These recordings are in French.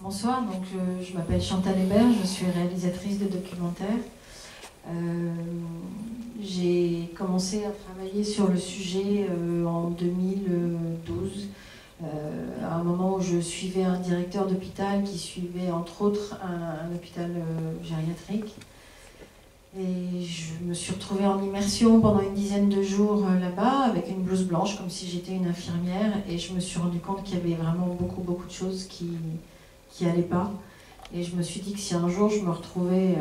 Bonsoir, donc je m'appelle Chantal Hébert, je suis réalisatrice de documentaires. J'ai commencé à travailler sur le sujet en 2012, à un moment où je suivais un directeur d'hôpital qui suivait entre autres un hôpital gériatrique. Et je me suis retrouvée en immersion pendant une dizaine de jours là-bas, avec une blouse blanche, comme si j'étais une infirmière, et je me suis rendu compte qu'il y avait vraiment beaucoup de choses qui n'allaient pas. Et je me suis dit que si un jour je me retrouvais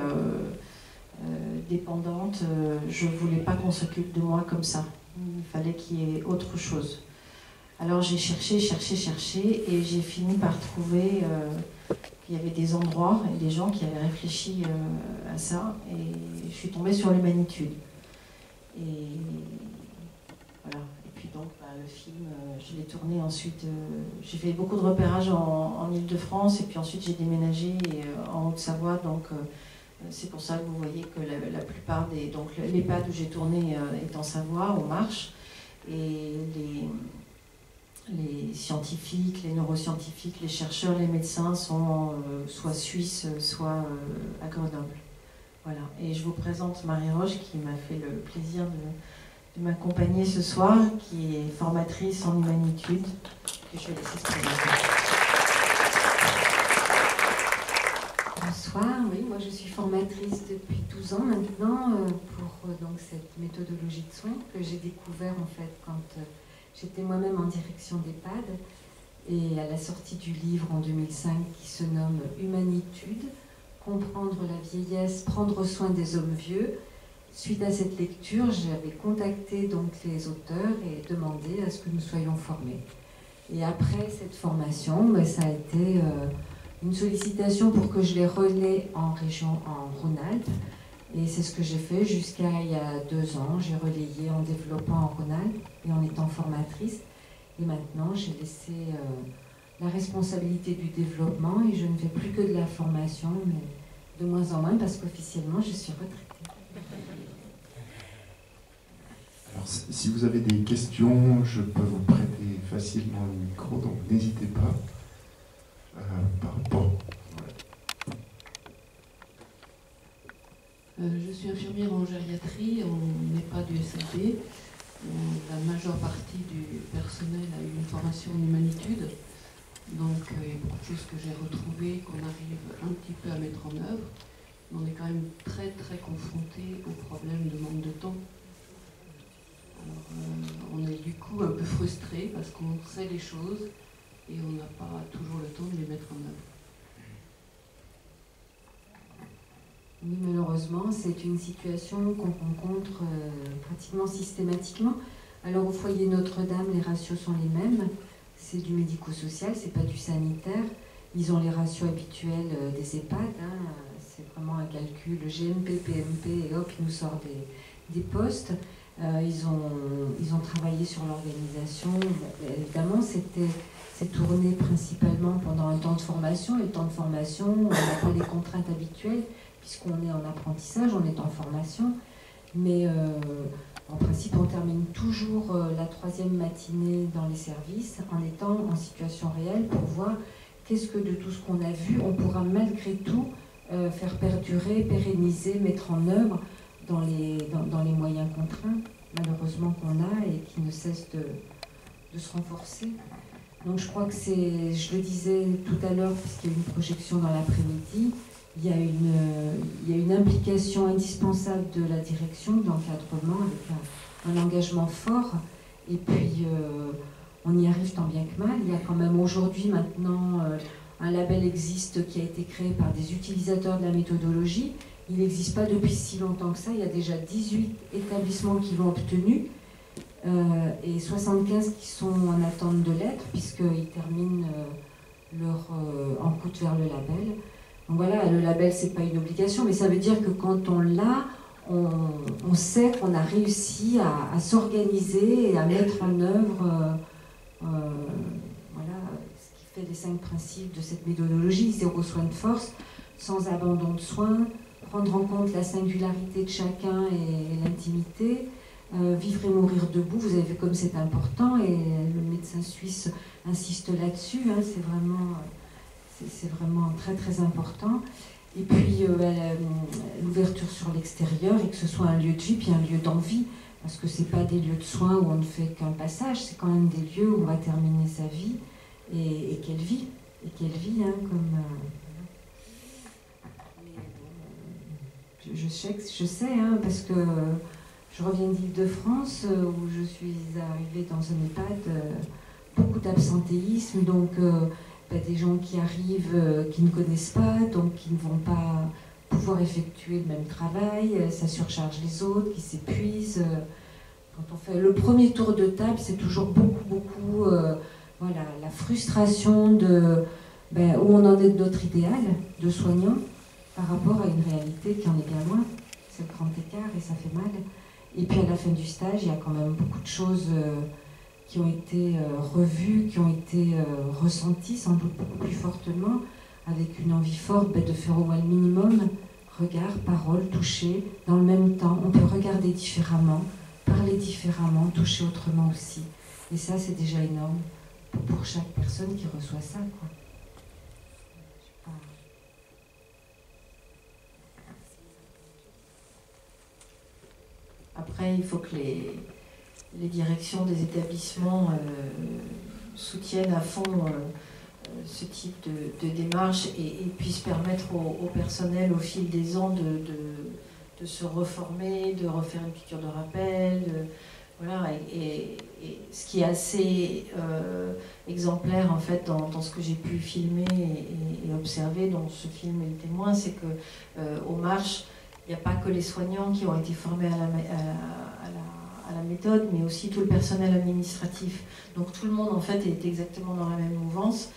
dépendante, je ne voulais pas qu'on s'occupe de moi comme ça. Il fallait qu'il y ait autre chose. Alors j'ai cherché, et j'ai fini par trouver qu'il y avait des endroits et des gens qui avaient réfléchi à ça, et je suis tombée sur l'humanitude. Et voilà. Et puis donc le film, je l'ai tourné ensuite. J'ai fait beaucoup de repérages en Île-de-France, et puis ensuite j'ai déménagé en Haute-Savoie, donc c'est pour ça que vous voyez que la plupart des... Donc l'EHPAD où j'ai tourné est en Savoie, au Marche, et les scientifiques, les neuroscientifiques, les chercheurs, les médecins sont soit suisses, soit à Grenoble. Voilà. Et je vous présente Marie Roche, qui m'a fait le plaisir de m'accompagner ce soir, qui est formatrice en humanitude, que je vais laisser se présenter. Bonsoir, oui, moi je suis formatrice depuis 12 ans maintenant pour donc cette méthodologie de soins que j'ai découvert en fait quand j'étais moi-même en direction d'EHPAD, et à la sortie du livre en 2005 qui se nomme Humanitude, comprendre la vieillesse, prendre soin des hommes vieux. Suite à cette lecture, j'avais contacté donc les auteurs et demandé à ce que nous soyons formés. Et après cette formation, ça a été une sollicitation pour que je les relaie en région, en Rhône-Alpes. Et c'est ce que j'ai fait jusqu'à il y a 2 ans. J'ai relayé en développant en Rhône-Alpes et en étant formatrice. Et maintenant, j'ai laissé la responsabilité du développement, et je ne fais plus que de la formation, mais de moins en moins parce qu'officiellement, je suis retraitée. Alors, si vous avez des questions, je peux vous prêter facilement le micro, donc n'hésitez pas. Par rapport... Je suis infirmière en gériatrie, on n'est pas du SLP. La majeure partie du personnel a eu une formation en humanitude. Donc il y a beaucoup de choses que j'ai retrouvées, qu'on arrive un petit peu à mettre en œuvre. Mais on est quand même très confronté au problème de manque de temps. Alors on est du coup un peu frustré parce qu'on sait les choses et on n'a pas toujours le temps de les mettre en œuvre. Oui, malheureusement, c'est une situation qu'on rencontre pratiquement systématiquement. Alors au foyer Notre-Dame, les ratios sont les mêmes. C'est du médico-social, c'est pas du sanitaire. Ils ont les ratios habituels des EHPAD. C'est vraiment un calcul GMP, PMP, et hop, ils nous sortent des postes. Ils ont travaillé sur l'organisation. Évidemment, c'est tourné principalement pendant un temps de formation. Et le temps de formation, on n'a pas les contraintes habituelles, puisqu'on est en apprentissage, on est en formation. Mais en principe, on termine toujours la 3e matinée dans les services en étant en situation réelle pour voir qu'est-ce que de tout ce qu'on a vu, on pourra malgré tout faire perdurer, pérenniser, mettre en œuvre dans les moyens contraints, malheureusement, qu'on a et qui ne cessent de se renforcer. Donc je crois que je le disais tout à l'heure, puisqu'il y a eu une projection dans l'après-midi, il y a une implication indispensable de la direction, d'encadrement, avec un engagement fort. Et puis, on y arrive tant bien que mal. Il y a quand même aujourd'hui, maintenant, un label existe qui a été créé par des utilisateurs de la méthodologie. Il n'existe pas depuis si longtemps que ça. Il y a déjà 18 établissements qui l'ont obtenu et 75 qui sont en attente de lettres, puisqu'ils terminent en route vers le label. Donc voilà, le label, c'est pas une obligation, mais ça veut dire que quand on l'a, on sait qu'on a réussi à s'organiser et à mettre en œuvre voilà, ce qui fait les 5 principes de cette méthodologie: 0 soin de force, sans abandon de soins, prendre en compte la singularité de chacun et l'intimité, vivre et mourir debout. Vous avez vu comme c'est important, et le médecin suisse insiste là-dessus, c'est vraiment... c'est vraiment très très important. Et puis l'ouverture sur l'extérieur, et que ce soit un lieu de vie puis un lieu d'envie, parce que c'est pas des lieux de soins où on ne fait qu'un passage, c'est quand même des lieux où on va terminer sa vie et qu'elle vit, hein, comme je sais hein, parce que je reviens d'Île-de-France où je suis arrivée dans un EHPAD, beaucoup d'absentéisme, donc des gens qui arrivent, qui ne connaissent pas, donc qui ne vont pas pouvoir effectuer le même travail, ça surcharge les autres, qui s'épuisent. Quand on fait le premier tour de table, c'est toujours beaucoup, voilà, la frustration de où on en est de notre idéal de soignant par rapport à une réalité qui en est bien loin. C'est le grand écart et ça fait mal. Et puis à la fin du stage, il y a quand même beaucoup de choses qui ont été revues, qui ont été ressenties sans doute beaucoup plus fortement, avec une envie forte de faire au moins le minimum, regard, parole, toucher, dans le même temps. On peut regarder différemment, parler différemment, toucher autrement aussi. Et ça, c'est déjà énorme pour chaque personne qui reçoit ça, quoi. Après, il faut que les directions des établissements soutiennent à fond ce type de démarche et puissent permettre au personnel, au fil des ans, de se reformer, de refaire une piqûre de rappel. Voilà, et ce qui est assez exemplaire en fait dans ce que j'ai pu filmer et observer, dont ce film est le témoin, c'est que aux marches, il n'y a pas que les soignants qui ont été formés à la méthode, mais aussi tout le personnel administratif. Donc tout le monde en fait est exactement dans la même mouvance.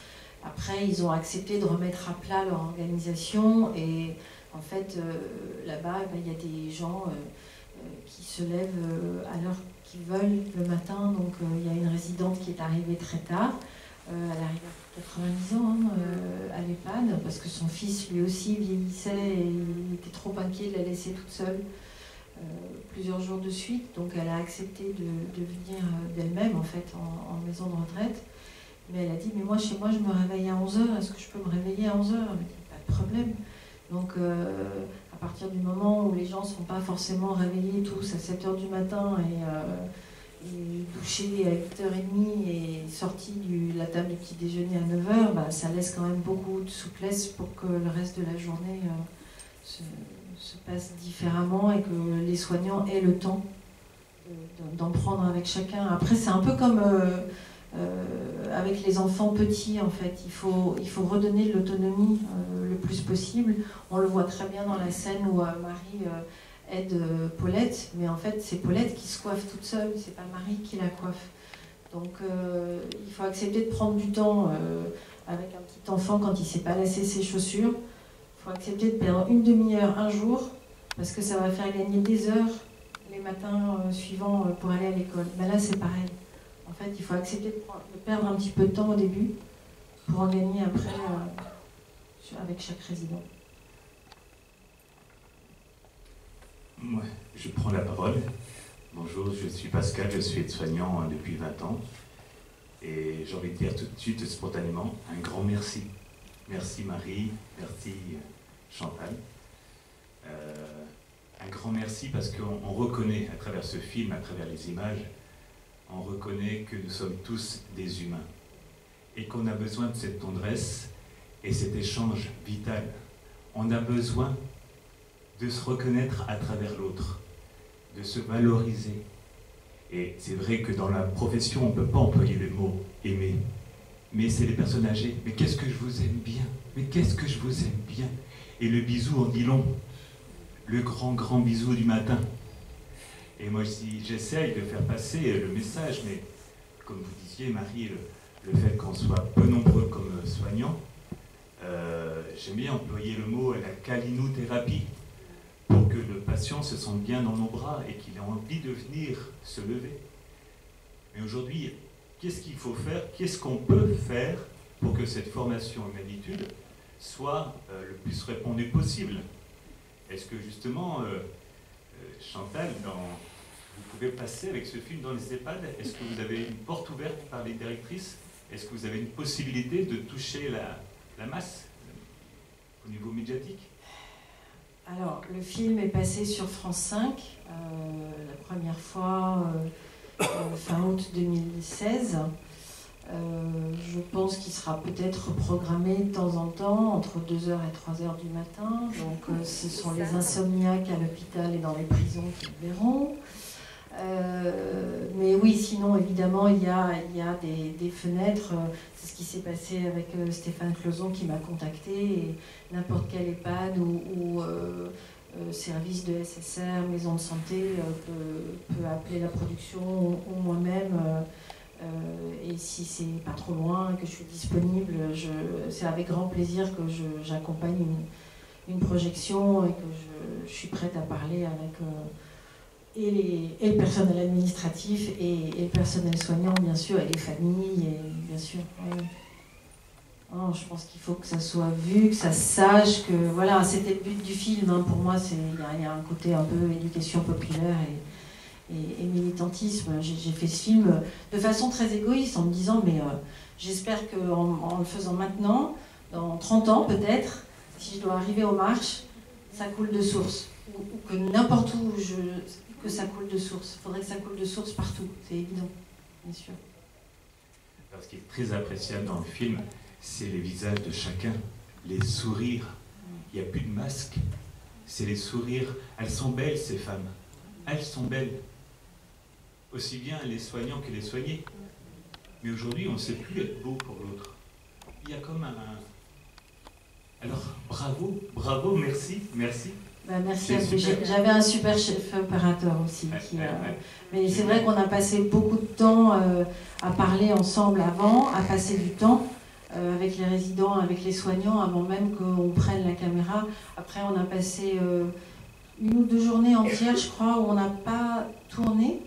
Après, ils ont accepté de remettre à plat leur organisation et en fait là-bas, il y a des gens qui se lèvent à l'heure qu'ils veulent le matin. Donc il y a une résidente qui est arrivée très tard. Elle arrive à 90 ans à l'EHPAD parce que son fils lui aussi vieillissait et il était trop inquiet de la laisser toute seule plusieurs jours de suite. Donc elle a accepté de venir d'elle-même en fait en maison de retraite. Mais elle a dit, mais moi chez moi je me réveille à 11h, est-ce que je peux me réveiller à 11h? Elle m'a dit, pas de problème. Donc à partir du moment où les gens ne sont pas forcément réveillés tous à 7h du matin et douché à 8h30 et sorti de la table du petit déjeuner à 9h, ça laisse quand même beaucoup de souplesse pour que le reste de la journée se passe différemment et que les soignants aient le temps d'en prendre avec chacun. Après, c'est un peu comme avec les enfants petits, en fait. Il faut redonner de l'autonomie le plus possible. On le voit très bien dans la scène où Marie aide Paulette, mais en fait c'est Paulette qui se coiffe toute seule, c'est pas Marie qui la coiffe. Donc il faut accepter de prendre du temps avec un petit enfant quand il ne sait pas lasser ses chaussures. Il faut accepter de perdre une demi-heure un jour, parce que ça va faire gagner des heures les matins suivants pour aller à l'école. Mais là c'est pareil. En fait il faut accepter de perdre un petit peu de temps au début pour en gagner après avec chaque résident. Moi, je prends la parole. Bonjour, je suis Pascal, je suis aide-soignant depuis 20 ans. Et j'ai envie de dire tout de suite, spontanément, un grand merci. Merci Marie, merci Chantal. Un grand merci parce qu'on reconnaît à travers ce film, à travers les images, on reconnaît que nous sommes tous des humains. Et qu'on a besoin de cette tendresse et cet échange vital. On a besoin de se reconnaître à travers l'autre, de se valoriser. Et c'est vrai que dans la profession, on ne peut pas employer le mot « aimer », mais c'est les personnes âgées. Mais qu'est-ce que je vous aime bien, mais qu'est-ce que je vous aime bien. Et le bisou en dit long, le grand bisou du matin. Et moi, si j'essaye de faire passer le message, mais comme vous disiez, Marie, le fait qu'on soit peu nombreux comme soignants, j'aime bien employer le mot « la calinothérapie ». Pour que le patient se sente bien dans nos bras et qu'il ait envie de venir se lever. Mais aujourd'hui, qu'est-ce qu'il faut faire? Qu'est-ce qu'on peut faire pour que cette formation humanitude soit le plus répandue possible? Est-ce que justement, Chantal, vous pouvez passer avec ce film dans les EHPAD? Est-ce que vous avez une porte ouverte par les directrices? Est-ce que vous avez une possibilité de toucher la masse au niveau médiatique? Alors, le film est passé sur France 5 la première fois fin août 2016. Je pense qu'il sera peut-être programmé de temps en temps entre 2h et 3h du matin. Donc ce sont les insomniaques à l'hôpital et dans les prisons qui le verront. Mais oui, sinon évidemment il y a des fenêtres. C'est ce qui s'est passé avec Stéphane Closon qui m'a contacté. Et n'importe quel EHPAD ou service de SSR, maison de santé peut appeler la production ou moi-même. Et si c'est pas trop loin, que je suis disponible, c'est avec grand plaisir que j'accompagne une projection et que je suis prête à parler avec et le personnel administratif et le personnel soignant, bien sûr, et les familles, et bien sûr. Oui. Oh, je pense qu'il faut que ça soit vu, que ça se sache, que voilà, c'était le but du film. Hein. Pour moi, il y a un côté un peu éducation populaire et militantisme. J'ai fait ce film de façon très égoïste en me disant mais j'espère qu'en le faisant maintenant, dans 30 ans peut-être, si je dois arriver aux marches, ça coule de source. Ou que n'importe où, que ça coule de source. Il faudrait que ça coule de source partout, c'est évident, bien sûr. Alors, ce qui est très appréciable dans le film, c'est les visages de chacun, les sourires. Il n'y a plus de masque, c'est les sourires. Elles sont belles, ces femmes. Elles sont belles. Aussi bien les soignants que les soignés. Mais aujourd'hui, on ne sait plus être beau pour l'autre. Il y a comme un... Alors, bravo, merci. Bah, merci à vous. J'avais un super chef opérateur aussi. Mais c'est vrai qu'on a passé beaucoup de temps à parler ensemble avant, à passer du temps avec les résidents, avec les soignants, avant même qu'on prenne la caméra. Après, on a passé 1 ou 2 journées entières, je crois, où on n'a pas tourné.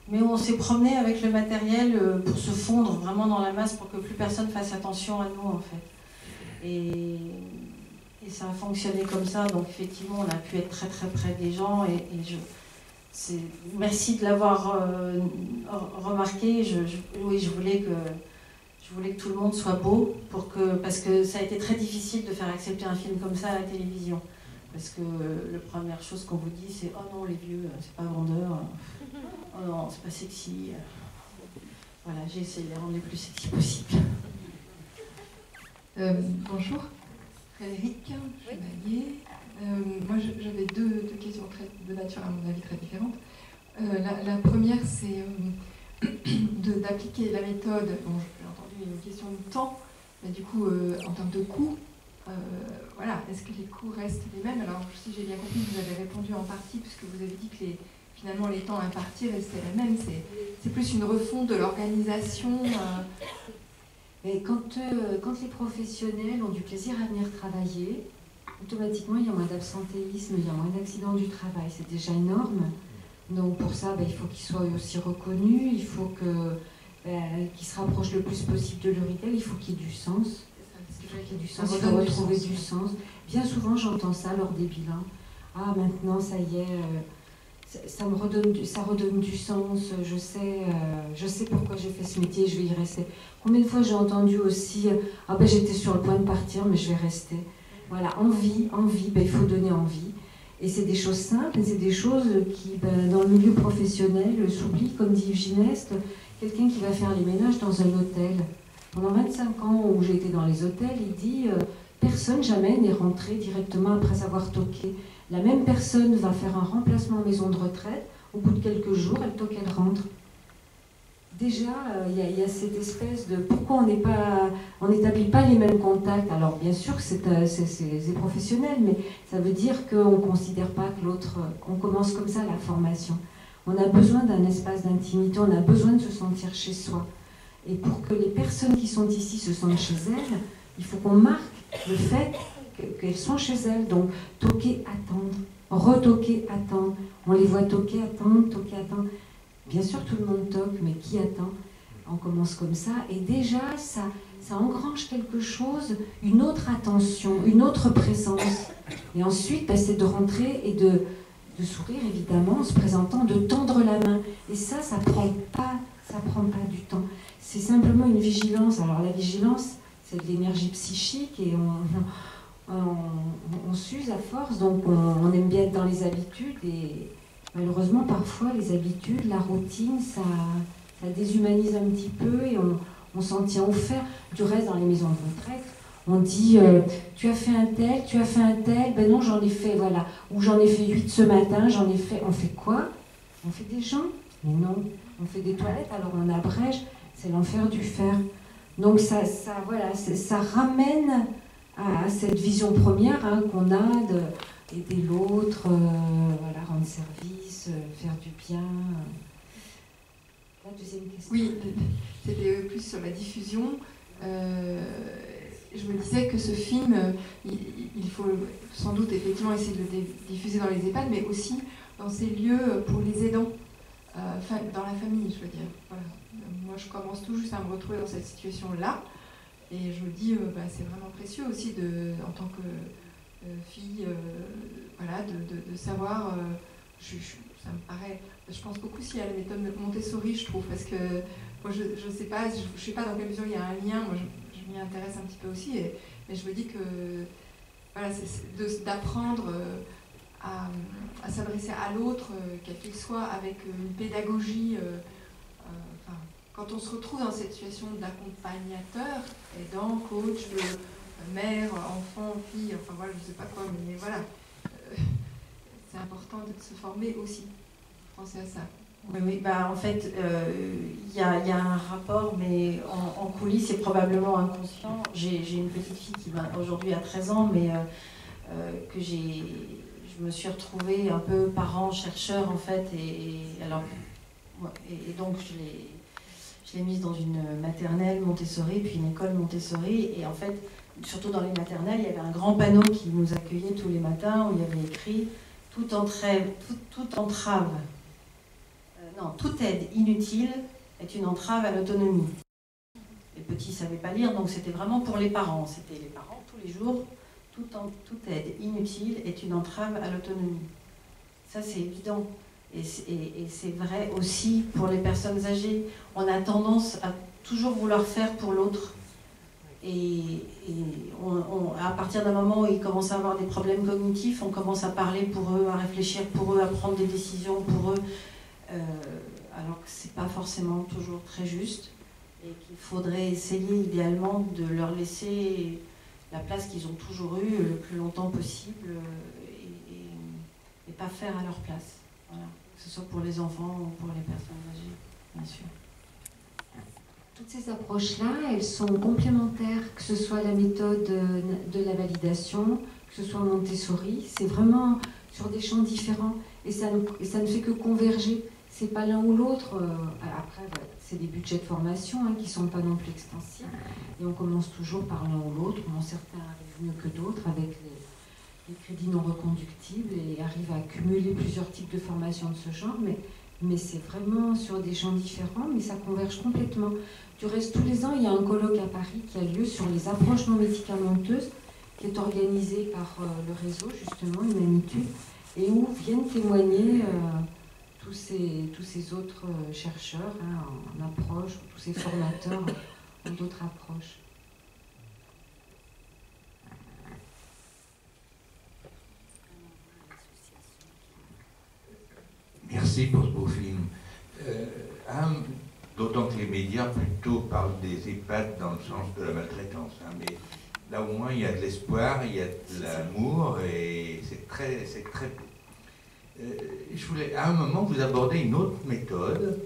Mais on s'est promené avec le matériel pour se fondre vraiment dans la masse, pour que plus personne fasse attention à nous, en fait. Et ça a fonctionné comme ça, donc effectivement, on a pu être très très près des gens. Merci de l'avoir remarqué. Oui, je voulais que tout le monde soit beau, parce que ça a été très difficile de faire accepter un film comme ça à la télévision. Parce que la première chose qu'on vous dit, c'est « Oh non, les vieux, c'est pas vendeur. Oh non, c'est pas sexy. » Voilà, j'ai essayé de les rendre les plus sexy possible. Bonjour, Frédéric Chevalier. Moi, j'avais deux questions de nature, à mon avis, très différentes. La première, c'est d'appliquer la méthode. Bon, j'ai entendu une question de temps, mais du coup, en termes de coûts, voilà, est-ce que les coûts restent les mêmes? Alors, si j'ai bien compris, vous avez répondu en partie, puisque vous avez dit que finalement les temps impartis restaient les mêmes. C'est plus une refonte de l'organisation. Mais quand les professionnels ont du plaisir à venir travailler, automatiquement il y a moins d'absentéisme, il y a moins d'accidents du travail. C'est déjà énorme. Donc pour ça, il faut qu'ils soient aussi reconnus, il faut qu'ils se rapprochent le plus possible de leur idée, il faut qu'il y ait du sens. Il faut retrouver du sens. Bien souvent, j'entends ça lors des bilans. Ah, maintenant, ça y est, ça redonne du sens. Je sais pourquoi j'ai fait ce métier, je vais y rester. Combien de fois j'ai entendu aussi, ah ben j'étais sur le point de partir, mais je vais rester. Voilà, envie, il faut donner envie. Et c'est des choses simples, c'est des choses qui, dans le milieu professionnel, s'oublient, comme dit Yves Gineste, quelqu'un qui va faire les ménages dans un hôtel. Pendant 25 ans où j'ai été dans les hôtels, il dit personne jamais n'est rentré directement après avoir toqué. La même personne va faire un remplacement en maison de retraite. Au bout de quelques jours, elle toque, elle rentre. Déjà, il y a cette espèce de pourquoi on n'établit pas les mêmes contacts. Alors bien sûr, c'est professionnel, mais ça veut dire qu'on ne considère pas que l'autre. On commence comme ça la formation. On a besoin d'un espace d'intimité, on a besoin de se sentir chez soi. Et pour que les personnes qui sont ici se sentent chez elles, il faut qu'on marque le fait qu'elles sont chez elles. Donc, toquer, attendre, retoquer, attendre. On les voit toquer, attendre, toquer, attendre. Bien sûr, tout le monde toque, mais qui attend? On commence comme ça. Et déjà, ça engrange quelque chose, une autre attention, une autre présence. Et ensuite, c'est de rentrer et de sourire, évidemment, en se présentant, de tendre la main. Et ça prend pas du temps. C'est simplement une vigilance. Alors la vigilance, c'est de l'énergie psychique et on s'use à force, donc on aime bien être dans les habitudes et malheureusement parfois les habitudes, la routine, ça déshumanise un petit peu et on s'en tient au fer. Du reste, dans les maisons de retraite, on dit tu as fait un tel, ben non j'en ai fait, voilà, ou j'en ai fait 8 ce matin, on fait quoi? On fait des gens? Mais non, on fait des toilettes, alors on abrège, c'est l'enfer du fer. Donc ça ramène à cette vision première qu'on a d'aider l'autre, voilà, rendre service, faire du bien. La deuxième question. Oui, c'était plus sur la diffusion. Je me disais que ce film, il faut sans doute effectivement essayer de le diffuser dans les EHPAD, mais aussi dans ces lieux pour les aidants, dans la famille, je veux dire. Voilà. Moi, je commence tout juste à me retrouver dans cette situation-là, et je me dis, c'est vraiment précieux aussi, en tant que fille, voilà, de savoir. Ça me paraît. Je pense beaucoup aussi à la méthode Montessori, je trouve, parce que moi, je ne sais pas, je sais pas dans quelle mesure il y a un lien. Moi, je m'y intéresse un petit peu aussi, mais je me dis que voilà, c'est d'apprendre à s'adresser à l'autre, quel qu'il soit, avec une pédagogie. Quand on se retrouve dans cette situation d'accompagnateur, aidant, coach, mère, enfant, fille, enfin voilà, je ne sais pas quoi, mais voilà, c'est important de se former aussi. Pensez à ça. Oui, en fait, il y a un rapport, mais en coulisses, c'est probablement inconscient. J'ai une petite fille qui aujourd'hui a 13 ans, mais que je me suis retrouvée un peu parent, chercheur en fait, et donc je l'ai mise dans une maternelle Montessori, puis une école Montessori, et en fait, surtout dans les maternelles, il y avait un grand panneau qui nous accueillait tous les matins, où il y avait écrit « toute aide inutile est une entrave à l'autonomie ». Les petits ne savaient pas lire, donc c'était vraiment pour les parents. C'était les parents tous les jours. Toute aide inutile est une entrave à l'autonomie. Ça, c'est évident. Et c'est vrai aussi pour les personnes âgées. On a tendance à toujours vouloir faire pour l'autre. Et à partir d'un moment où ils commencent à avoir des problèmes cognitifs, on commence à parler pour eux, à réfléchir pour eux, à prendre des décisions pour eux. Alors que ce n'est pas forcément toujours très juste et qu'il faudrait essayer idéalement de leur laisser la place qu'ils ont toujours eue le plus longtemps possible et pas faire à leur place. Voilà. Que ce soit pour les enfants ou pour les personnes âgées, bien sûr. Toutes ces approches-là, elles sont complémentaires, que ce soit la méthode de la validation, que ce soit Montessori, c'est vraiment sur des champs différents et ça ne fait que converger. C'est pas l'un ou l'autre. Après, c'est des budgets de formation qui ne sont pas non plus extensibles. Et on commence toujours par l'un ou l'autre. Bon, certains arrivent mieux que d'autres avec les crédits non reconductibles et arrivent à cumuler plusieurs types de formations de ce genre. Mais c'est vraiment sur des champs différents, mais ça converge complètement. Du reste, tous les ans, il y a un colloque à Paris qui a lieu sur les approches non médicamenteuses, qui est organisé par le réseau, justement, Humanitude, et où viennent témoigner tous ces autres chercheurs en approche, tous ces formateurs en d'autres approches. Merci pour ce beau film. D'autant que les médias plutôt parlent des EHPAD dans le sens de la maltraitance. Mais là au moins il y a de l'espoir, il y a de l'amour et c'est très beau. Je voulais, à un moment, vous abordez une autre méthode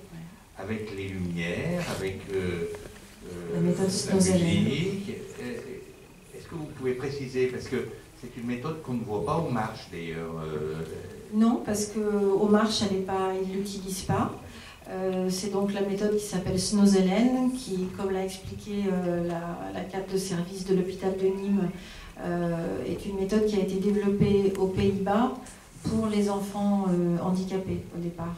avec les lumières, avec la méthode la musique. Est-ce que vous pouvez préciser, parce que c'est une méthode qu'on ne voit pas aux marches d'ailleurs. Non, parce qu'aux marches, il ne l'utilise pas. C'est donc la méthode qui s'appelle Snozelen, qui, comme l'a expliqué la cadre de service de l'hôpital de Nîmes, est une méthode qui a été développée aux Pays-Bas pour les enfants handicapés au départ.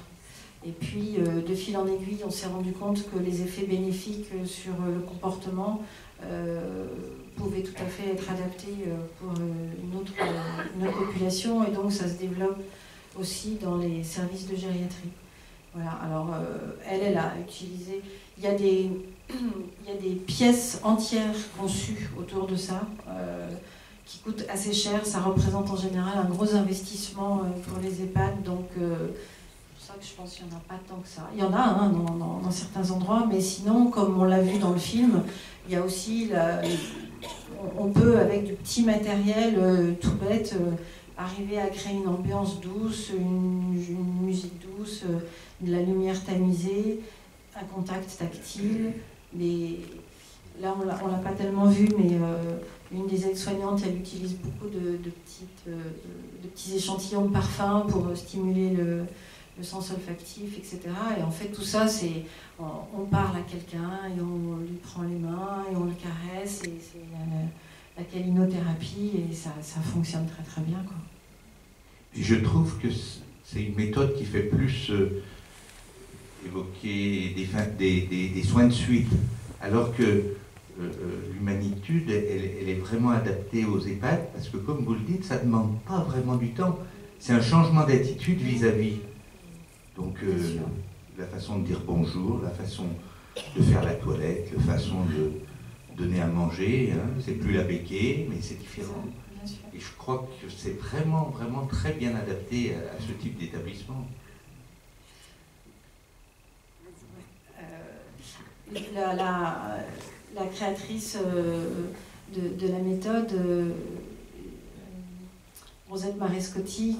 Et puis, de fil en aiguille, on s'est rendu compte que les effets bénéfiques sur le comportement pouvaient tout à fait être adaptés pour une autre population, et donc ça se développe aussi dans les services de gériatrie. Voilà, alors elle a utilisé... Il y a des pièces entières conçues autour de ça, qui coûtent assez cher. Ça représente en général un gros investissement pour les EHPAD, donc c'est pour ça que je pense qu'il n'y en a pas tant que ça. Il y en a hein, dans certains endroits, mais sinon, comme on l'a vu dans le film, il y a aussi... on peut, avec du petit matériel tout bête, arriver à créer une ambiance douce, une musique douce, de la lumière tamisée, un contact tactile. Là, on l'a pas tellement vu, mais une des aides-soignantes, elle utilise beaucoup de petits échantillons de parfum pour stimuler le sens olfactif, etc. Et en fait, tout ça, c'est... On parle à quelqu'un et on lui prend les mains et on le caresse, et c'est la calinothérapie, et ça fonctionne très très bien, quoi. Et je trouve que c'est une méthode qui fait plus évoquer des soins de suite, alors que l'humanitude, elle est vraiment adaptée aux EHPAD, parce que comme vous le dites, ça ne demande pas vraiment du temps. C'est un changement d'attitude vis-à-vis. Donc la façon de dire bonjour, la façon de faire la toilette, la façon de donner à manger, hein, c'est plus la béquille, mais c'est différent. Et je crois que c'est vraiment, vraiment très bien adapté à ce type d'établissement. La créatrice de la méthode, Rosette Marescotti,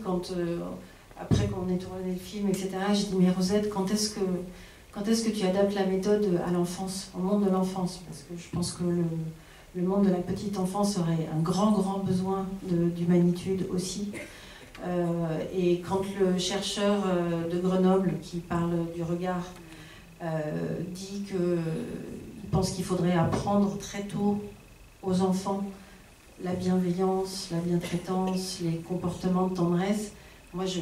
après qu'on ait tourné le film, etc., j'ai dit, mais Rosette, quand est-ce que tu adaptes la méthode à l'enfance, au monde de l'enfance? Parce que je pense que le monde de la petite enfance aurait un grand, grand besoin d'humanitude aussi. Et quand le chercheur de Grenoble, qui parle du regard, dit qu'il pense qu'il faudrait apprendre très tôt aux enfants la bienveillance, la bientraitance, les comportements de tendresse, moi je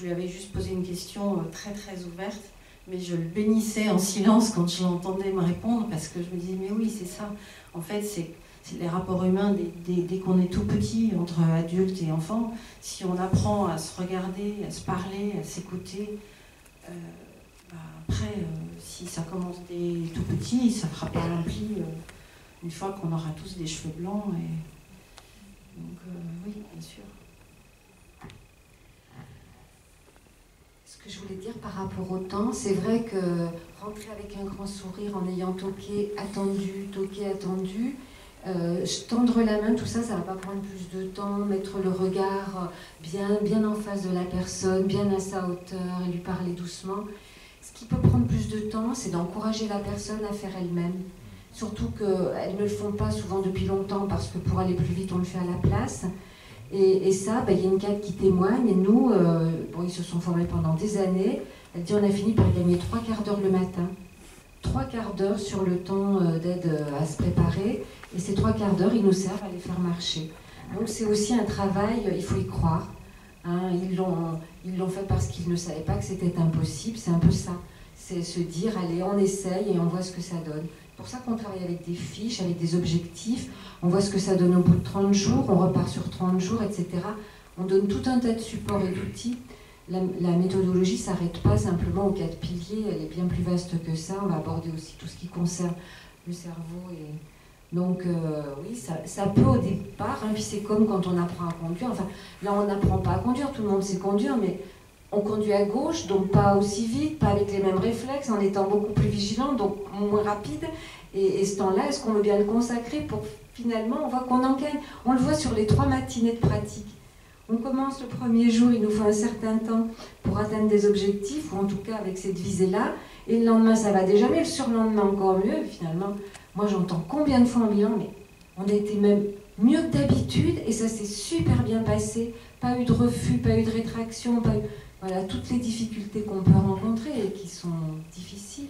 lui avais juste posé une question très très ouverte, mais je le bénissais en silence quand je l'entendais me répondre, parce que je me disais, mais oui, c'est ça. En fait, c'est les rapports humains dès qu'on est tout petit, entre adultes et enfants. Si on apprend à se regarder, à se parler, à s'écouter, après, si ça commence dès tout petit, ça ne fera pas rempli une fois qu'on aura tous des cheveux blancs. Donc oui, bien sûr. Ce que je voulais dire par rapport au temps, c'est vrai que rentrer avec un grand sourire en ayant toqué, attendu, tendre la main, tout ça, ça ne va pas prendre plus de temps, mettre le regard bien en face de la personne, bien à sa hauteur, et lui parler doucement. Ce qui peut prendre plus de temps, c'est d'encourager la personne à faire elle-même. Surtout qu'elles ne le font pas souvent depuis longtemps, parce que pour aller plus vite, on le fait à la place. Et ça, il y a une cadre qui témoigne, et nous, ils se sont formés pendant des années, elle dit on a fini par gagner 3/4 d'heure le matin, 3/4 d'heure sur le temps d'aide à se préparer, et ces 3/4 d'heure, ils nous servent à les faire marcher. Donc c'est aussi un travail, il faut y croire. Hein, ils l'ont fait parce qu'ils ne savaient pas que c'était impossible, c'est un peu ça. C'est se dire, allez, on essaye et on voit ce que ça donne. C'est pour ça qu'on travaille avec des fiches, avec des objectifs, on voit ce que ça donne au bout de 30 jours, on repart sur 30 jours, etc. On donne tout un tas de supports et d'outils. La méthodologie ne s'arrête pas simplement aux 4 piliers, elle est bien plus vaste que ça. On va aborder aussi tout ce qui concerne le cerveau. Donc oui, ça peut au départ, hein, puis c'est comme quand on apprend à conduire. Enfin, là, on n'apprend pas à conduire, tout le monde sait conduire, mais on conduit à gauche, donc pas aussi vite, pas avec les mêmes réflexes, en étant beaucoup plus vigilant, donc moins rapide. Et ce temps-là, est-ce qu'on veut bien le consacrer pour finalement, on voit qu'on en gagne. On le voit sur les 3 matinées de pratique. On commence le premier jour, il nous faut un certain temps pour atteindre des objectifs, ou en tout cas avec cette visée-là, et le lendemain, ça va déjà mieux, le surlendemain encore mieux, finalement. Moi, j'entends combien de fois en bilan, mais on a été même mieux que d'habitude, et ça s'est super bien passé. Pas eu de refus, pas eu de rétraction, pas eu... Voilà, toutes les difficultés qu'on peut rencontrer et qui sont difficiles.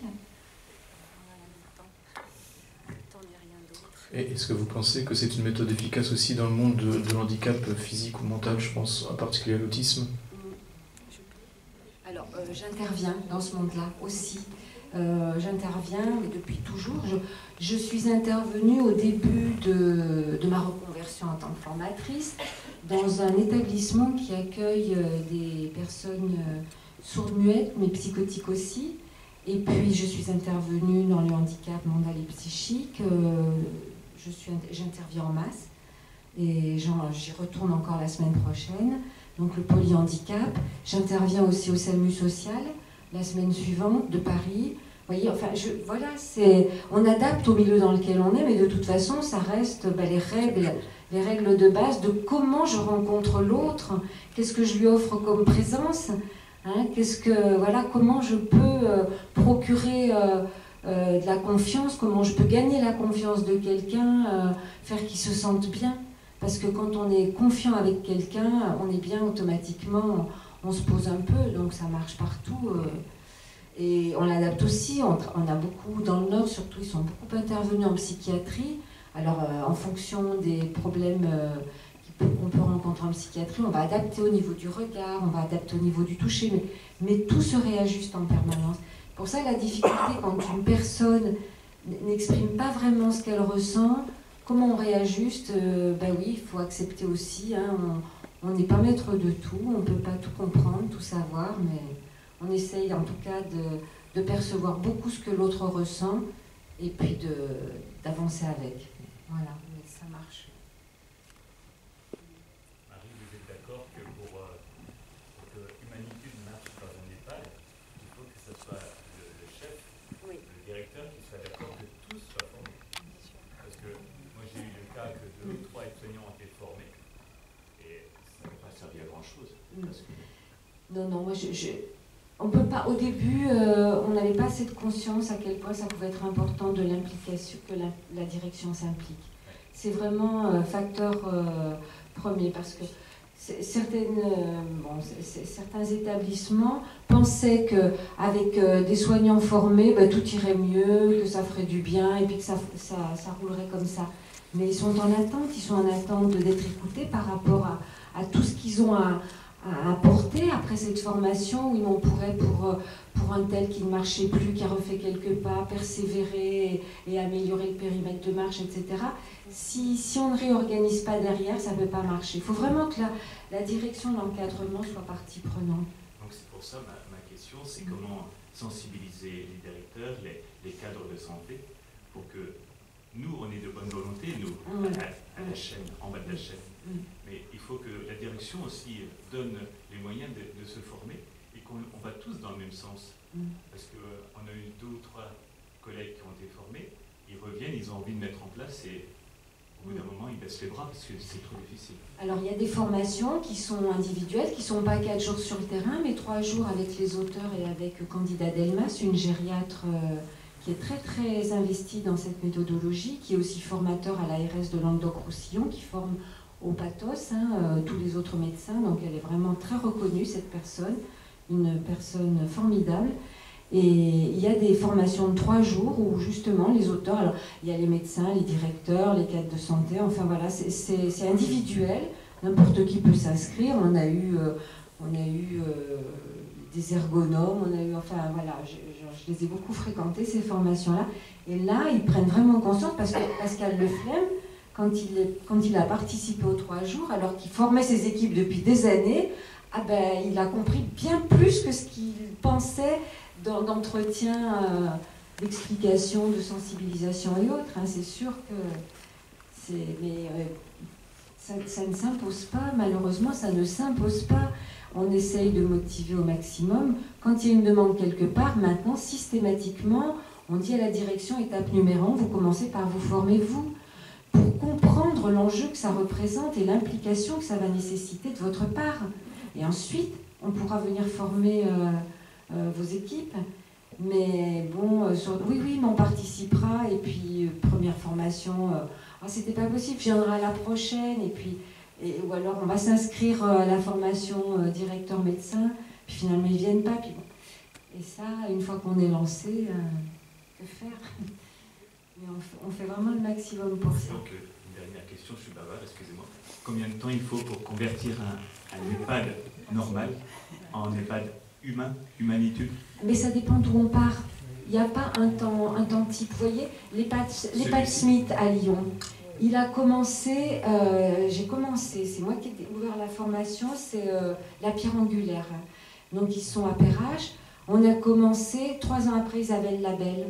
Et est-ce que vous pensez que c'est une méthode efficace aussi dans le monde de l'handicap physique ou mental, je pense en particulier à l'autisme? Alors, j'interviens dans ce monde-là aussi. J'interviens, mais depuis toujours. Je suis intervenue au début de ma reconversion en tant que formatrice dans un établissement qui accueille des personnes sourde-muette, mais psychotique aussi. Et puis je suis intervenue dans le handicap mental et psychique. J'interviens en masse. Et j'y retourne encore la semaine prochaine. Donc le polyhandicap. J'interviens aussi au SAMU social la semaine suivante de Paris. Vous voyez, enfin, voilà, on adapte au milieu dans lequel on est, mais de toute façon, ça reste les règles de base de comment je rencontre l'autre, qu'est-ce que je lui offre comme présence, hein, comment je peux procurer de la confiance, comment je peux gagner la confiance de quelqu'un, faire qu'il se sente bien. Parce que quand on est confiant avec quelqu'un, on est bien automatiquement, on se pose un peu, donc ça marche partout. Et on l'adapte aussi, on a beaucoup, dans le Nord surtout, ils sont beaucoup intervenus en psychiatrie. Alors en fonction des problèmes qu'on peut rencontrer en psychiatrie, on va adapter au niveau du regard, on va adapter au niveau du toucher, mais tout se réajuste en permanence. Pour ça, la difficulté quand une personne n'exprime pas vraiment ce qu'elle ressent, comment on réajuste, oui, il faut accepter aussi, hein, on n'est pas maître de tout, on ne peut pas tout comprendre, tout savoir, mais on essaye en tout cas de percevoir beaucoup ce que l'autre ressent et puis d'avancer avec. Voilà, mais ça marche. Marie, vous êtes d'accord que pour que Humanitude marche dans un EHPAD, il faut que ce soit le chef, oui, le directeur qui soit d'accord que tous soient formés. Parce que moi j'ai eu le cas que 2 ou 3 aides-soignants ont été formés et ça n'a pas servi à grand chose. Non, moi on peut pas, au début, on n'avait pas cette conscience à quel point ça pouvait être important de l'implication, que la direction s'implique. C'est vraiment un facteur premier, parce que certains établissements pensaient qu'avec des soignants formés, tout irait mieux, que ça ferait du bien, et puis que ça roulerait comme ça. Mais ils sont en attente d'être écoutés par rapport à tout ce qu'ils ont à apporter après cette formation, où on pourrait, pour un tel qui ne marchait plus, qui a refait quelques pas, persévérer et améliorer le périmètre de marche, etc. Si on ne réorganise pas derrière, ça ne peut pas marcher. Il faut vraiment que la direction de l'encadrement soit partie prenante. Donc c'est pour ça ma question, c'est comment sensibiliser les directeurs, les cadres de santé, pour que nous, on est de bonne volonté, nous, à la chaîne, en bas de la chaîne. Mais il faut que la direction aussi donne les moyens de se former et qu'on va tous dans le même sens. Parce qu'on a eu 2 ou 3 collègues qui ont été formés, ils reviennent, ils ont envie de mettre en place et au bout d'un moment, ils baissent les bras parce que c'est trop difficile. Alors il y a des formations qui sont individuelles, qui ne sont pas 4 jours sur le terrain, mais 3 jours avec les auteurs et avec Candida Delmas, une gériatre qui est très très investie dans cette méthodologie, qui est aussi formateur à l'ARS de Languedoc-Roussillon, qui forme au pathos, tous les autres médecins, donc elle est vraiment très reconnue, cette personne, une personne formidable. Et il y a des formations de 3 jours où justement les auteurs, alors il y a les médecins, les directeurs, les cadres de santé, enfin voilà, c'est individuel, n'importe qui peut s'inscrire. On a eu des ergonomes, enfin voilà, je les ai beaucoup fréquentés ces formations-là. Et là, ils prennent vraiment conscience, parce que Pascal Leflemme, quand il a participé aux 3 jours, alors qu'il formait ses équipes depuis des années, il a compris bien plus que ce qu'il pensait d'entretien, d'explication, de sensibilisation et autres. C'est sûr que ça ne s'impose pas, malheureusement, ça ne s'impose pas. On essaye de motiver au maximum. Quand il y a une demande quelque part, maintenant, systématiquement, on dit à la direction, étape numéro 1, vous commencez par vous former vous, pour comprendre l'enjeu que ça représente et l'implication que ça va nécessiter de votre part. Et ensuite, on pourra venir former vos équipes. Mais bon, oui, mais on participera. Et puis, première formation, c'était pas possible, je viendrai à la prochaine. Ou alors, on va s'inscrire à la formation directeur médecin. Puis finalement, ils ne viennent pas. Puis bon. Et ça, une fois qu'on est lancé, que faire? Mais on fait vraiment le maximum pour ça. Donc, une dernière question, je suis bavard, excusez-moi. Combien de temps il faut pour convertir un EHPAD normal en EHPAD humain, humanitude? Mais ça dépend d'où on part. Il n'y a pas un temps type. Vous voyez, l'EHPAD Smith à Lyon, il a commencé, j'ai commencé, c'est moi qui ai ouvert la formation, c'est la pierre angulaire. Donc ils sont à Perrache. On a commencé, 3 ans après, ils avaient le label.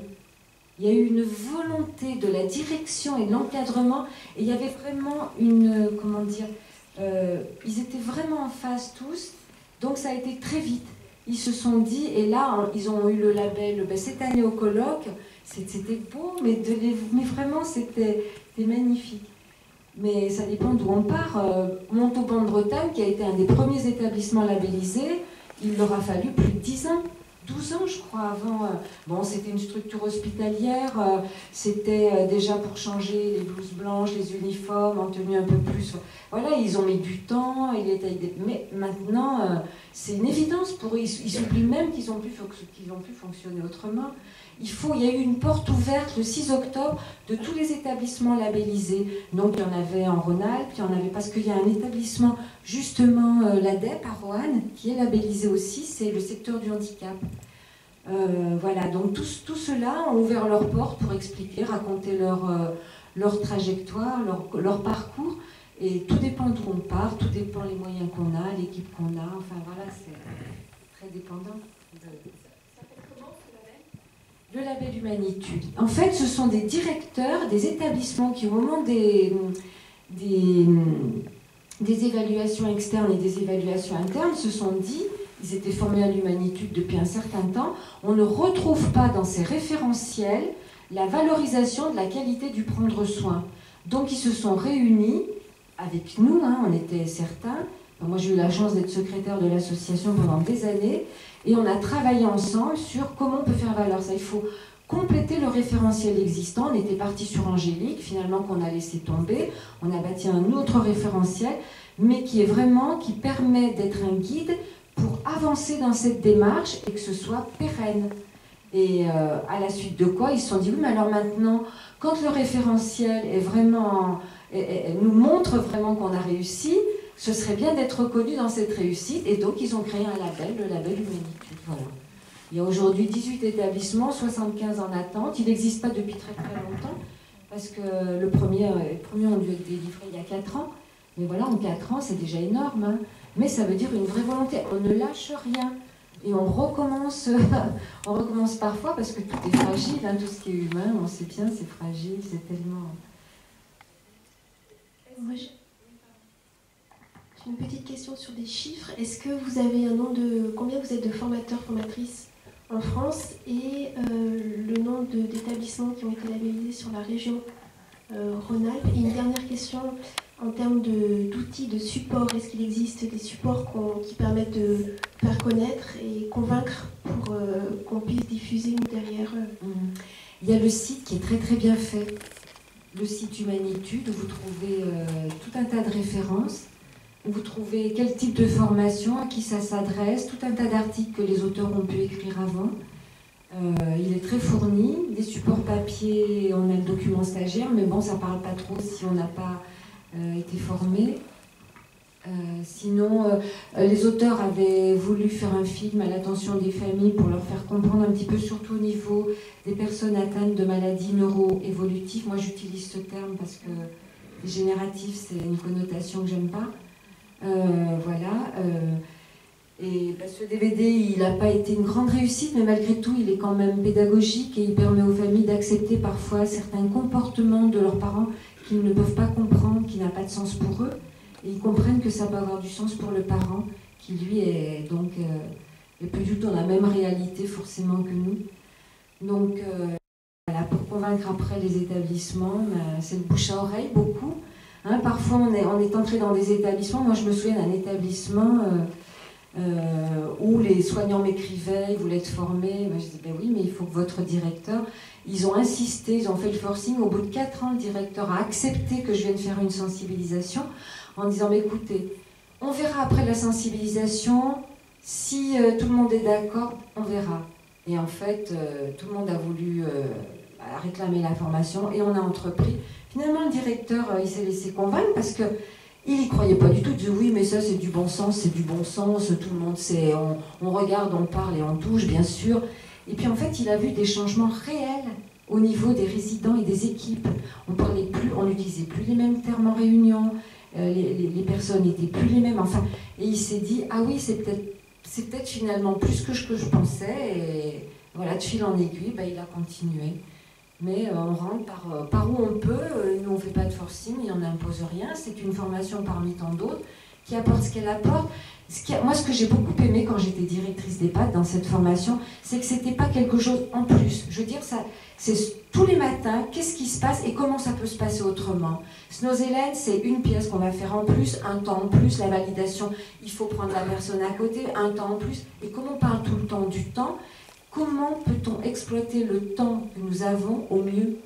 Il y a eu une volonté de la direction et de l'encadrement, et il y avait vraiment une, comment dire, ils étaient vraiment en phase tous, donc ça a été très vite. Ils se sont dit, et là, ils ont eu le label cette année au colloque, c'était beau, mais vraiment, c'était magnifique. Mais ça dépend d'où on part. Montauban de Bretagne, qui a été un des premiers établissements labellisés, il leur a fallu plus de 10 ans. 12 ans, je crois, avant. Bon, c'était une structure hospitalière, c'était déjà pour changer les blouses blanches, les uniformes, en tenue un peu plus. Voilà, ils ont mis du temps, mais maintenant, c'est une évidence pour eux. Ils s'oublient même qu'ils ont pu fonctionner autrement. Il y a eu une porte ouverte le 6 octobre de tous les établissements labellisés. Donc, il y en avait en Rhône-Alpes, il y en avait parce qu'il y a un établissement, justement, l'ADEP à Roanne, qui est labellisé aussi, c'est le secteur du handicap. Voilà, donc tous ceux-là ont ouvert leurs portes pour expliquer, raconter leur trajectoire, leur parcours. Et tout dépend d'où on part, tout dépend les moyens qu'on a, l'équipe qu'on a. Enfin, voilà, c'est très dépendant. Le label Humanitude. En fait, ce sont des directeurs des établissements qui, au moment des évaluations externes et des évaluations internes, se sont dit, ils étaient formés à l'Humanitude depuis un certain temps, on ne retrouve pas dans ces référentiels la valorisation de la qualité du prendre soin. Donc, ils se sont réunis avec nous, on était certains. Moi, j'ai eu la chance d'être secrétaire de l'association pendant des années. Et on a travaillé ensemble sur comment on peut faire valoir ça. Il faut compléter le référentiel existant. On était parti sur Angélique, finalement, qu'on a laissé tomber. On a bâti un autre référentiel, mais qui permet d'être un guide pour avancer dans cette démarche et que ce soit pérenne. Et à la suite de quoi, ils se sont dit, oui, mais alors maintenant, quand le référentiel est vraiment, nous montre vraiment qu'on a réussi, ce serait bien d'être reconnu dans cette réussite, et donc ils ont créé un label, le label Humanitude. Voilà. Il y a aujourd'hui 18 établissements, 75 en attente. Il n'existe pas depuis très très longtemps, parce que le premier ont dû être délivré il y a 4 ans. Mais voilà, en 4 ans, c'est déjà énorme. Mais ça veut dire une vraie volonté. On ne lâche rien. Et on recommence parfois, parce que tout est fragile, tout ce qui est humain, on sait bien, c'est fragile, c'est tellement... Moi, j'ai une petite question sur des chiffres. Est-ce que vous avez un nom de... Combien vous êtes de formateurs, formatrices en France, et le nombre d'établissements qui ont été labellisés sur la région Rhône-Alpes? Et une dernière question, en termes d'outils, de supports, est-ce qu'il existe des supports qui permettent de faire connaître et convaincre pour qu'on puisse diffuser derrière Il y a le site qui est très très bien fait, le site Humanitude, où vous trouvez tout un tas de références, où vous trouvez quel type de formation, à qui ça s'adresse, tout un tas d'articles que les auteurs ont pu écrire avant. Il est très fourni, des supports papier, on a le document stagiaire, mais bon, ça ne parle pas trop si on n'a pas été formé. Sinon, les auteurs avaient voulu faire un film à l'attention des familles pour leur faire comprendre un petit peu, surtout au niveau des personnes atteintes de maladies neuro-évolutives. Moi, j'utilise ce terme parce que génératif, c'est une connotation que j'aime pas. Voilà. Et ce DVD, il n'a pas été une grande réussite, mais malgré tout, il est quand même pédagogique et il permet aux familles d'accepter parfois certains comportements de leurs parents qu'ils ne peuvent pas comprendre, qui n'a pas de sens pour eux. Et ils comprennent que ça peut avoir du sens pour le parent, qui lui est donc est plus du tout dans la même réalité forcément que nous. Donc voilà, pour convaincre après les établissements, c'est le bouche à oreille beaucoup. Parfois on est entré dans des établissements, moi je me souviens d'un établissement où les soignants m'écrivaient, ils voulaient être formés. Je disais, ben oui, mais il faut que votre directeur... Ils ont insisté, ils ont fait le forcing. Au bout de 4 ans, le directeur a accepté que je vienne faire une sensibilisation en disant, mais écoutez, on verra après la sensibilisation, si tout le monde est d'accord, on verra. Et en fait, tout le monde a voulu réclamer la formation et on a entrepris. Finalement, le directeur, il s'est laissé convaincre parce que il n'y croyait pas du tout. Il disait oui, mais ça c'est du bon sens, tout le monde sait, on regarde, on parle et on touche, bien sûr. Et puis en fait, il a vu des changements réels au niveau des résidents et des équipes. On n'utilisait plus les mêmes termes en réunion, les personnes n'étaient plus les mêmes. Enfin, et il s'est dit, ah oui, c'est peut-être c'est peut-être finalement plus que ce que je pensais, et voilà, de fil en aiguille, il a continué. Mais on rentre par où on peut, nous on ne fait pas de forcing, on n'impose rien, c'est une formation parmi tant d'autres qui apporte ce qu'elle apporte. Moi, ce que j'ai beaucoup aimé quand j'étais directrice d'EHPAD dans cette formation, c'est que c'était pas quelque chose en plus. Je veux dire, c'est tous les matins, qu'est-ce qui se passe et comment ça peut se passer autrement. Snozelen, c'est une pièce qu'on va faire en plus, un temps en plus, la validation, il faut prendre la personne à côté, un temps en plus. Et comme on parle tout le temps du temps, comment peut-on exploiter le temps que nous avons au mieux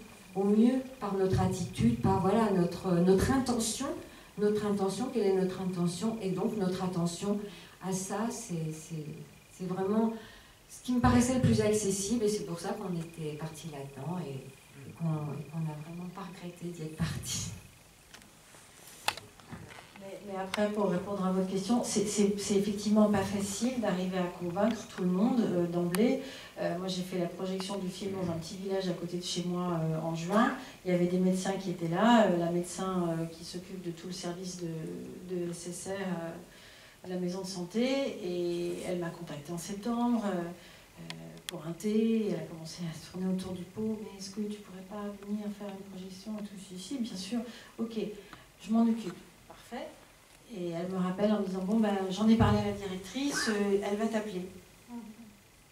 par notre attitude, par voilà, notre intention. Notre intention, quelle est notre intention? Et donc notre attention à ça, c'est vraiment ce qui me paraissait le plus accessible, et c'est pour ça qu'on était parti là-dedans et qu'on n'a vraiment pas regretté d'y être parti. Mais après, pour répondre à votre question, c'est effectivement pas facile d'arriver à convaincre tout le monde d'emblée. Moi, j'ai fait la projection du film dans un petit village à côté de chez moi en juin. Il y avait des médecins qui étaient là, la médecin qui s'occupe de tout le service de SSR de la maison de santé, et elle m'a contactée en septembre pour un thé. Elle a commencé à se tourner autour du pot. Mais est-ce que tu pourrais pas venir faire une projection et tout? Si, bien sûr. Ok, je m'en occupe. Parfait. Et elle me rappelle en me disant, bon, j'en ai parlé à la directrice, elle va t'appeler.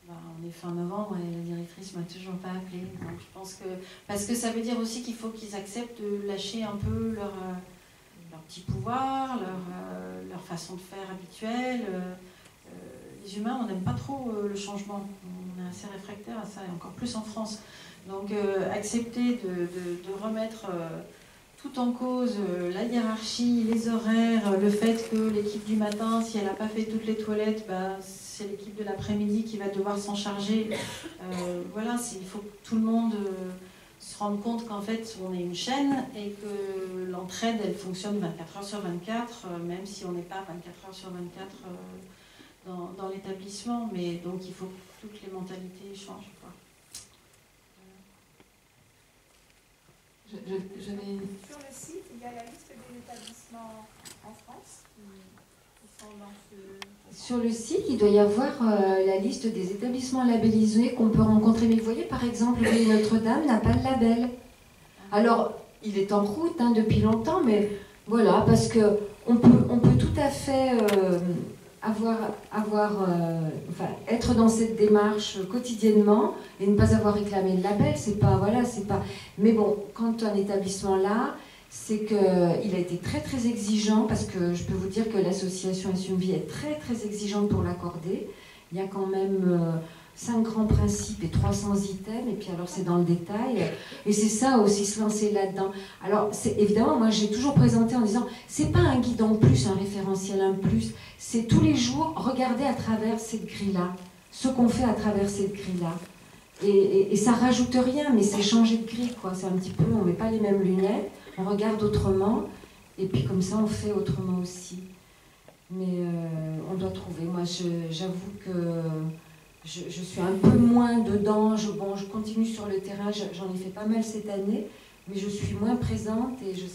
On est fin novembre et la directrice ne m'a toujours pas appelé. Donc je pense que... Parce que ça veut dire aussi qu'il faut qu'ils acceptent de lâcher un peu leur petit pouvoir, leur façon de faire habituelle. Les humains, on n'aime pas trop le changement. On est assez réfractaire à ça, et encore plus en France. Donc accepter de remettre... tout en cause, la hiérarchie, les horaires, le fait que l'équipe du matin, si elle n'a pas fait toutes les toilettes, c'est l'équipe de l'après-midi qui va devoir s'en charger. Voilà, il faut que tout le monde se rende compte qu'en fait, on est une chaîne et que l'entraide, elle fonctionne 24 heures sur 24, même si on n'est pas 24 heures sur 24 dans l'établissement. Mais donc, il faut que toutes les mentalités changent, quoi. Sur le site, il y a la liste des établissements en France qui sont dans ce... Sur le site, il doit y avoir la liste des établissements labellisés qu'on peut rencontrer. Mais vous voyez, par exemple, Notre-Dame n'a pas de label. Alors, il est en route depuis longtemps, mais voilà, parce qu'on peut tout à fait être dans cette démarche quotidiennement et ne pas avoir réclamé le label, c'est pas... Mais bon, quand un établissement là, c'est qu'il a été très très exigeant, parce que je peux vous dire que l'association Assume Vie est très très exigeante pour l'accorder. Il y a quand même 5 grands principes et 300 items, et puis alors c'est dans le détail, et c'est ça aussi, se lancer là-dedans. Alors évidemment, moi j'ai toujours présenté en disant, c'est pas un guide en plus, un référentiel en plus, c'est tous les jours regarder à travers cette grille-là, ce qu'on fait à travers cette grille-là. Et ça rajoute rien, mais c'est changer de grille, quoi. C'est un petit peu, on met pas les mêmes lunettes, on regarde autrement, et puis comme ça on fait autrement aussi. Mais on doit trouver, moi j'avoue que je suis un peu moins dedans, je continue sur le terrain, j'en ai fait pas mal cette année, mais je suis moins présente, et je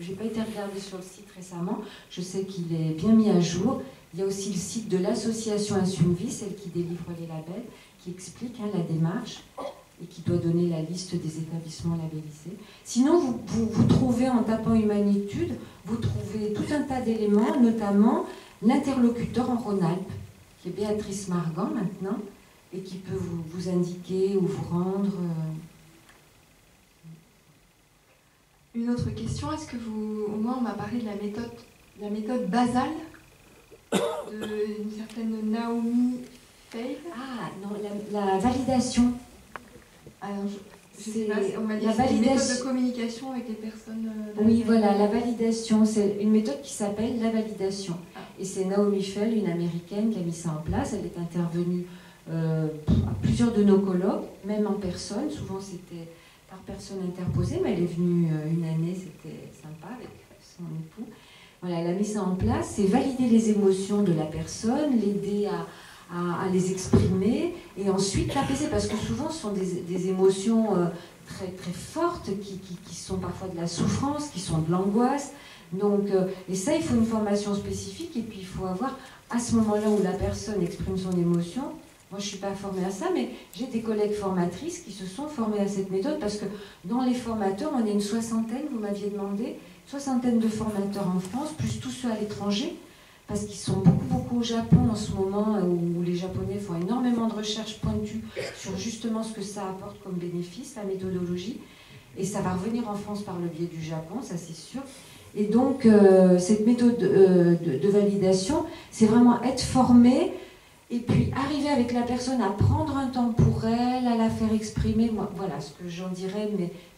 n'ai pas été regardée sur le site récemment, je sais qu'il est bien mis à jour. Il y a aussi le site de l'association Assume Vie, celle qui délivre les labels, qui explique la démarche et qui doit donner la liste des établissements labellisés. Sinon, vous trouvez, en tapant Humanitude, vous trouvez tout un tas d'éléments, notamment l'interlocuteur en Rhône-Alpes, qui est Béatrice Margan maintenant, et qui peut vous indiquer ou vous rendre... Une autre question, est-ce que au moins on m'a parlé de la méthode basale d'une certaine Naomi Feil? Ah non, la validation. Alors, je sais pas, on m'a dit que c'est une méthode de communication avec les personnes... Oui, voilà, la validation, c'est une méthode qui s'appelle la validation. Ah. Et c'est Naomi Feil, une américaine, qui a mis ça en place. Elle est intervenue à plusieurs de nos colloques, même en personne. Souvent, c'était par personne interposée, mais elle est venue une année, c'était sympa, avec son époux. Voilà, elle a mis ça en place, c'est valider les émotions de la personne, l'aider à les exprimer, et ensuite l'apaiser, parce que souvent ce sont des émotions très, très fortes, qui sont parfois de la souffrance, qui sont de l'angoisse. Donc, et ça, il faut une formation spécifique, et puis il faut avoir à ce moment-là où la personne exprime son émotion. Moi, je ne suis pas formée à ça, mais j'ai des collègues formatrices qui se sont formées à cette méthode parce que dans les formateurs, on est une soixantaine, vous m'aviez demandé, soixantaine de formateurs en France, plus tous ceux à l'étranger, parce qu'ils sont beaucoup au Japon en ce moment, où les Japonais font énormément de recherches pointues sur justement ce que ça apporte comme bénéfice, la méthodologie. Et ça va revenir en France par le biais du Japon, ça c'est sûr. Et donc, cette méthode de validation, c'est vraiment être formé et puis arriver avec la personne à prendre un temps pour elle, à la faire exprimer. Moi, voilà ce que j'en dirais,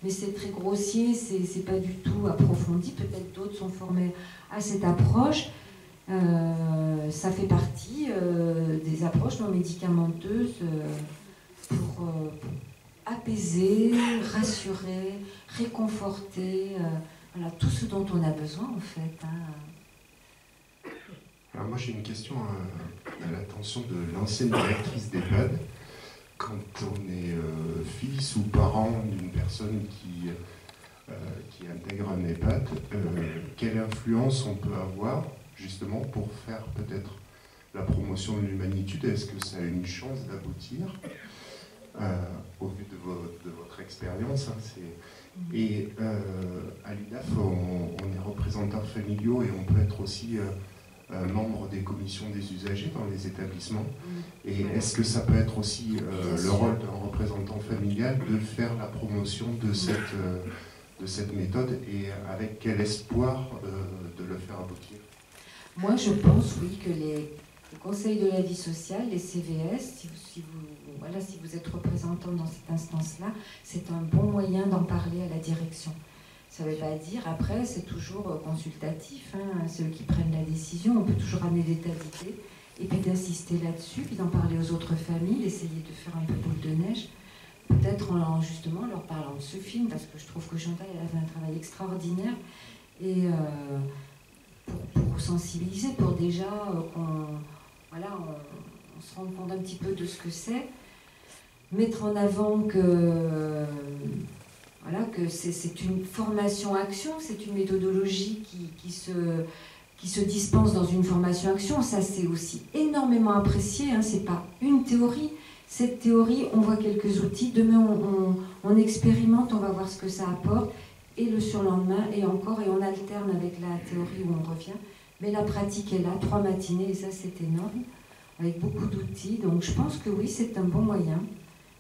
mais c'est très grossier, c'est pas du tout approfondi. Peut-être d'autres sont formés à cette approche. Ça fait partie des approches non médicamenteuses pour apaiser, rassurer, réconforter, voilà, tout ce dont on a besoin en fait. Hein. Alors moi j'ai une question à l'attention de l'ancienne directrice d'EHPAD. Quand on est fils ou parent d'une personne qui intègre un EHPAD, quelle influence on peut avoir justement pour faire peut-être la promotion de l'humanitude? Est-ce que ça a une chance d'aboutir au vu de votre expérience? Hein, et à l'UDAF, on est représentants familiaux et on peut être aussi membre des commissions des usagers dans les établissements. Et est-ce que ça peut être aussi le rôle d'un représentant familial de faire la promotion de cette méthode et avec quel espoir de le faire aboutir? Moi, je pense, oui, que les conseils de la vie sociale, les CVS, si vous êtes représentant dans cette instance-là, c'est un bon moyen d'en parler à la direction. Ça ne veut pas dire, après, c'est toujours consultatif, hein, c'est eux qui prennent la décision, on peut toujours amener des tas d'idées, et puis d'insister là-dessus, puis d'en parler aux autres familles, d'essayer de faire un peu boule de neige, peut-être justement leur parlant de ce film, parce que je trouve que Chantal elle a fait un travail extraordinaire, et pour sensibiliser, pour déjà on se rende compte un petit peu de ce que c'est, mettre en avant que c'est une formation-action, c'est une méthodologie qui se dispense dans une formation-action. Ça, c'est aussi énormément apprécié, hein, c'est pas une théorie. Cette théorie, on voit quelques outils, demain on expérimente, on va voir ce que ça apporte, et le surlendemain, et encore, et on alterne avec la théorie où on revient. Mais la pratique est là, 3 matinées, et ça c'est énorme, avec beaucoup d'outils. Donc je pense que oui, c'est un bon moyen.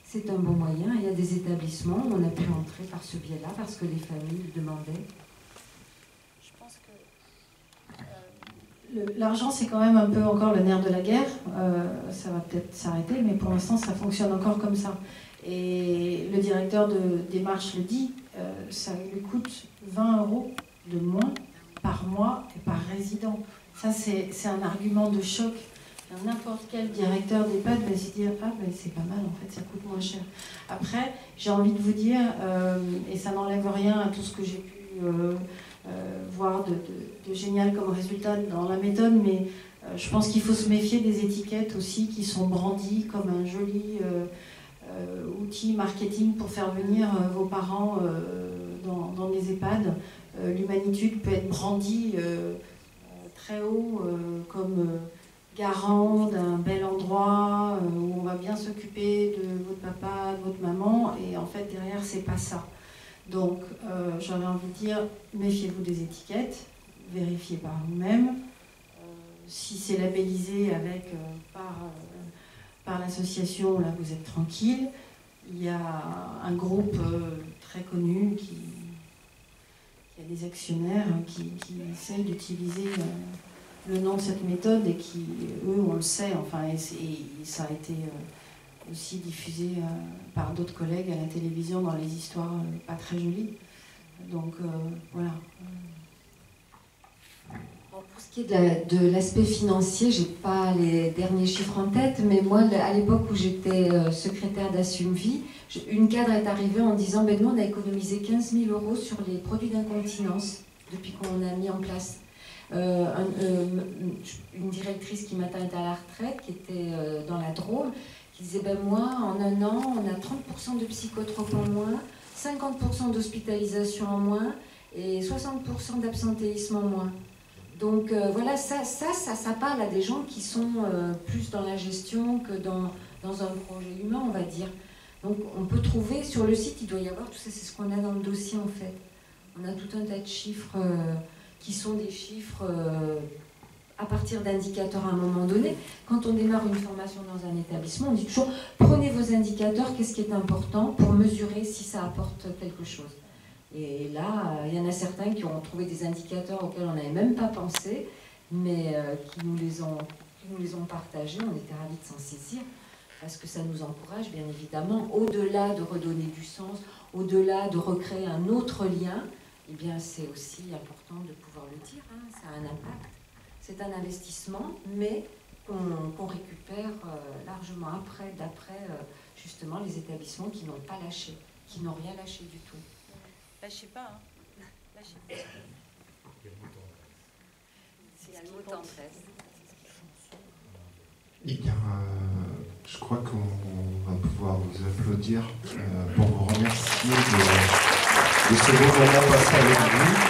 C'est un bon moyen. Il y a des établissements où on a pu entrer par ce biais-là, parce que les familles le demandaient. Je pense que l'argent, c'est quand même un peu encore le nerf de la guerre. Ça va peut-être s'arrêter, mais pour l'instant, ça fonctionne encore comme ça. Et le directeur de démarche le dit, ça lui coûte 20 € de moins par mois et par résident. Ça, c'est un argument de choc. N'importe quel directeur d'EHPAD va se dire « Ah, ben c'est pas mal, en fait, ça coûte moins cher. » Après, j'ai envie de vous dire, et ça n'enlève rien à tout ce que j'ai pu voir de génial comme résultat dans la méthode, mais je pense qu'il faut se méfier des étiquettes aussi qui sont brandies comme un joli outil marketing pour faire venir vos parents dans les EHPAD. L'humanitude peut être brandie très haut comme garant d'un bel endroit où on va bien s'occuper de votre papa, de votre maman, et en fait derrière c'est pas ça. Donc j'aurais envie de dire, méfiez-vous des étiquettes, vérifiez par vous-même. Si c'est labellisé avec par l'association, là vous êtes tranquille. Il y a un groupe très connu qui a des actionnaires qui essayent d'utiliser le nom de cette méthode et qui, eux, on le sait, enfin, et ça a été aussi diffusé par d'autres collègues à la télévision dans les histoires pas très jolies. Donc, voilà. Bon, pour ce qui est de l'aspect financier, j'ai pas les derniers chiffres en tête, mais moi, à l'époque où j'étais secrétaire d'Assume Vie, une cadre est arrivée en disant ben, nous, on a économisé 15 000 € sur les produits d'incontinence depuis qu'on a mis en place. Une directrice qui maintenant est à la retraite, qui était dans la Drôme, qui disait ben moi, en un an, on a 30% de psychotropes en moins, 50% d'hospitalisation en moins et 60% d'absentéisme en moins. Donc voilà, ça parle à des gens qui sont plus dans la gestion que dans un projet humain, on va dire. Donc on peut trouver sur le site, il doit y avoir tout ça, c'est ce qu'on a dans le dossier en fait. On a tout un tas de chiffres qui sont des chiffres à partir d'indicateurs à un moment donné. Quand on démarre une formation dans un établissement, on dit toujours prenez vos indicateurs, qu'est-ce qui est important pour mesurer si ça apporte quelque chose. Et là, il y en a certains qui ont trouvé des indicateurs auxquels on n'avait même pas pensé, mais qui nous les ont partagés. On était ravis de s'en saisir, parce que ça nous encourage, bien évidemment, au-delà de redonner du sens, au-delà de recréer un autre lien, eh bien, c'est aussi important de pouvoir le dire, hein, ça a un impact. C'est un investissement, mais qu'on récupère largement d'après justement les établissements qui n'ont pas lâché, qui n'ont rien lâché du tout. Lâchez pas, hein. Lâchez pas. C'est le mot tendresse. Eh bien, je crois qu'on va pouvoir vous applaudir pour vous remercier de ce beau moment passé avec vous.